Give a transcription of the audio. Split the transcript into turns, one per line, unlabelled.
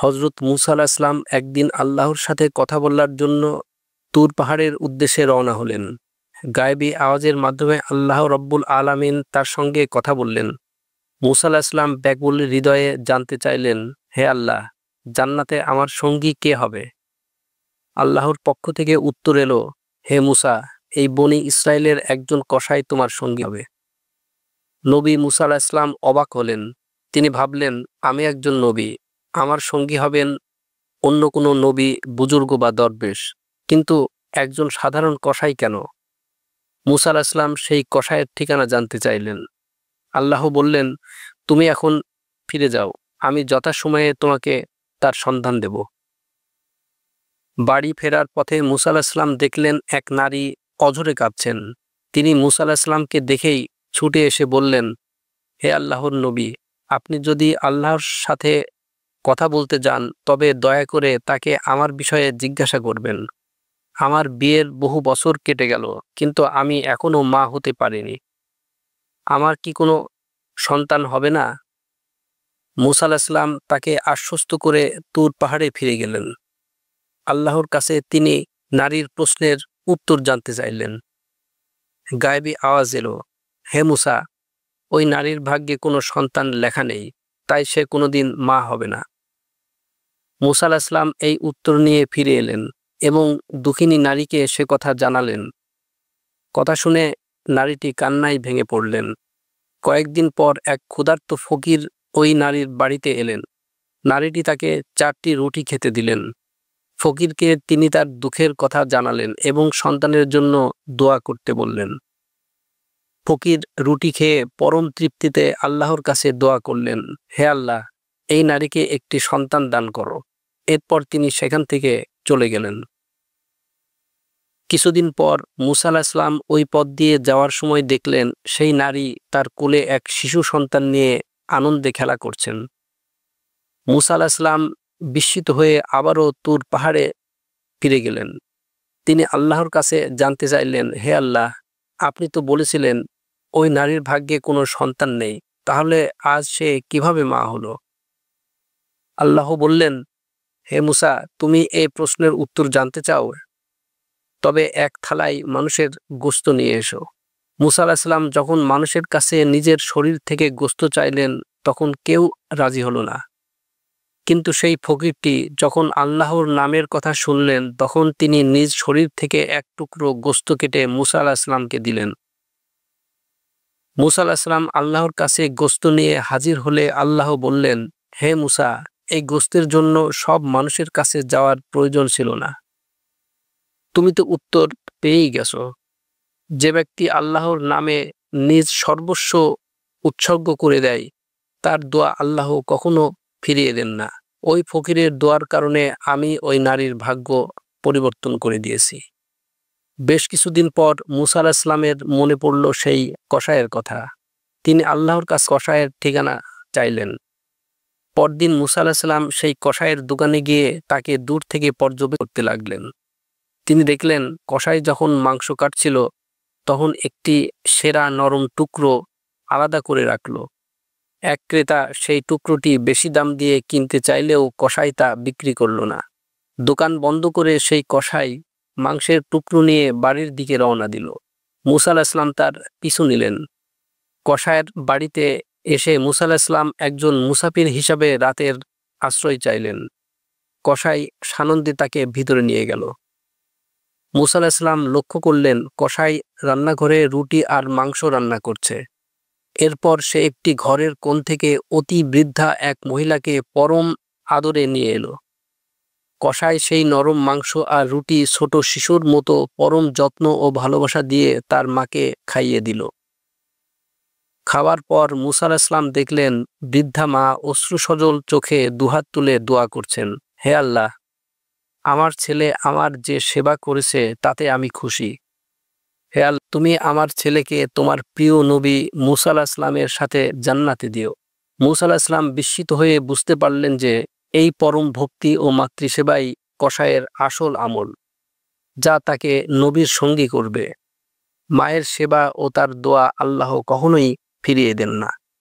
হযরত মূসা আলাইহিস সালাম একদিন আল্লাহর সাথে কথা বলার জন্য তুর পাহাড়ের উদ্দেশ্যে রওনা হলেন। গায়েবী আওয়াজের মাধ্যমে আল্লাহ রব্বুল আলামিন তার সঙ্গে কথা বললেন। মূসা আলাইহিস সালাম ব্যাকুল হৃদয়ে জানতে চাইলেন, হে আল্লাহ, জান্নাতে আমার সঙ্গী কে হবে? আল্লাহর পক্ষ থেকে উত্তর এলো, হে মূসা, এই বনী ইসরায়েলের একজন কসাই তোমার সঙ্গী হবে। নবী মূসা আলাইহিস সালাম অবাক হলেন। তিনি ভাবলেন, আমি একজন নবী, আমার সঙ্গী হবেন অন্য কোনো নবী, বুজুর্গ বা দরবেশ, কিন্তু একজন সাধারণ কসাই কেন? মূসা আলাইহিস সালাম সেই কসাইয়ের ঠিকানা জানতে চাইলেন। আল্লাহ বললেন, তুমি এখন ফিরে যাও, আমি যথাসময়ে তোমাকে তার সন্ধান দেব। বাড়ি ফেরার পথে মূসা আলাইহিস সালাম দেখলেন এক নারী অঝরে কাঁদছেন। তিনি মূসা আলাইহিস সালামকে দেখেই ছুটে এসে বললেন, হে আল্লাহর নবী, আপনি যদি আল্লাহর সাথে কথা বলতে যান তবে দয়া করে তাকে আমার বিষয়ে জিজ্ঞাসা করবেন। আমার বিয়ের বহু বছর কেটে গেল, কিন্তু আমি এখনো মা হতে পারিনি। আমার কি কোনো সন্তান হবে না? মূসা আলাইহিস সালাম তাকে আশ্বস্ত করে তুর পাহাড়ে ফিরে গেলেন। আল্লাহর কাছে তিনি নারীর প্রশ্নের উত্তর জানতে চাইলেন। গায়েবী আওয়াজ এলো, হে মূসা, ওই নারীর ভাগ্যে কোনো সন্তান লেখা নেই, তাই সে কোনোদিন মা হবে না। মূসা আলাইহিস সালাম এই উত্তর নিয়ে ফিরে এলেন এবং দুঃখিনী নারীকে সে কথা জানালেন। কথা শুনে নারীটি কান্নায় ভেঙে পড়লেন। কয়েকদিন পর এক ক্ষুধার্ত ফকির ওই নারীর বাড়িতে এলেন। নারীটি তাকে 4টি রুটি খেতে দিলেন। ফকিরকে তিনি তার দুঃখের কথা জানালেন এবং সন্তানের জন্য দোয়া করতে বললেন। ফকির রুটি খেয়ে পরম তৃপ্তিতে আল্লাহর কাছে দোয়া করলেন, হে আল্লাহ, এই নারীকে একটি সন্তান দান করো। এরপর তিনি সেখান থেকে চলে গেলেন। কিছুদিন পর মূসা আলাইহিস সালাম ওই পথ দিয়ে যাওয়ার সময় দেখলেন সেই নারী তার কোলে এক শিশু সন্তান নিয়ে আনন্দে খেলা করছেন। মূসা আলাইহিস সালাম বিস্মিত হয়ে আবারও তুর পাহাড়ে ফিরে গেলেন। তিনি আল্লাহর কাছে জানতে চাইলেন, হে আল্লাহ, আপনি তো বলেছিলেন ওই নারীর ভাগ্যে কোনো সন্তান নেই, তাহলে আজ সে কিভাবে মা হলো? আল্লাহ বললেন, হে মূসা, তুমি এই প্রশ্নের উত্তর জানতে চাও? তবে এক থালায় মানুষের গোশত নিয়ে এসো। মূসা আলাইহিস সালাম যখন মানুষের কাছে নিজের শরীর থেকে গোশত চাইলেন তখন কেউ রাজি হলো না। কিন্তু সেই ফকিরটি যখন আল্লাহর নামের কথা শুনলেন তখন তিনি নিজ শরীর থেকে এক টুকরো গোশত কেটে মূসা আলাইহিস সালামকে দিলেন। মূসা আলাইহিস সালাম আল্লাহর কাছে গোশত নিয়ে হাজির হলে আল্লাহ বললেন, হে মূসা, এই গোশতের জন্য সব মানুষের কাছে যাওয়ার প্রয়োজন ছিল না। তুমি তো উত্তর পেয়েই গেছো। যে ব্যক্তি আল্লাহর নামে নিজ সর্বস্ব উৎসর্গ করে দেয় তার দোয়া আল্লাহ কখনো ফিরিয়ে দেন না। ওই ফকিরের দোয়ার কারণে আমি ওই নারীর ভাগ্য পরিবর্তন করে দিয়েছি। বেশ কিছুদিন পর মূসা আলাইহিস সালামের মনে পড়ল সেই কসাইয়ের কথা। তিনি আল্লাহর কাছে কসাইয়ের ঠিকানা চাইলেন। পরদিন মূসা আলাইহিস সালাম সেই কসাইয়ের দোকানে গিয়ে তাকে দূর থেকে পর্যবেক্ষণ করতে লাগলেন। তিনি দেখলেন কসাই যখন মাংস কাটছিল তখন একটি সেরা নরম টুকরো আলাদা করে রাখল। এক ক্রেতা সেই টুকরোটি বেশি দাম দিয়ে কিনতে চাইলেও কসাই তা বিক্রি করল না। দোকান বন্ধ করে সেই কসাই মাংসের টুকরো নিয়ে বাড়ির দিকে রওনা দিল। মূসা আলাইহিস সালাম তার পিছু নিলেন। কসাইয়ের বাড়িতে এসে মূসা আলাইহিস সালাম একজন মুসাফির হিসাবে রাতের আশ্রয় চাইলেন। কসাই সানন্দে তাকে ভিতরে নিয়ে গেল। মূসা আলাইহিস সালাম লক্ষ্য করলেন কসাই রান্নাঘরে রুটি আর মাংস রান্না করছে। এরপর সে একটি ঘরের কোণ থেকে অতি বৃদ্ধা এক মহিলাকে পরম আদরে নিয়ে এলো। কসাই সেই নরম মাংস আর রুটি ছোট শিশুর মতো পরম যত্ন ও ভালোবাসা দিয়ে তার মাকে খাইয়ে দিল। খাওয়ার পর মূসা আলাইহিস সালাম দেখলেন বৃদ্ধা মা অশ্রুসজল চোখে দুহাত তুলে দোয়া করছেন, হে আল্লাহ, আমার ছেলে আমার যে সেবা করেছে তাতে আমি খুশি। হে আল্লাহ, তুমি আমার ছেলেকে তোমার প্রিয় নবী মূসা আলাইহিস সালামের সাথে জান্নাতে দিও। মূসা আলাইহিস সালাম বিস্মিত হয়ে বুঝতে পারলেন যে এই পরম ভক্তি ও মাতৃসেবাই কসাইয়ের আসল আমল, যা তাকে নবীর সঙ্গী করবে। মায়ের সেবা ও তার দোয়া আল্লাহ কখনোই ফিরিয়ে দেন না।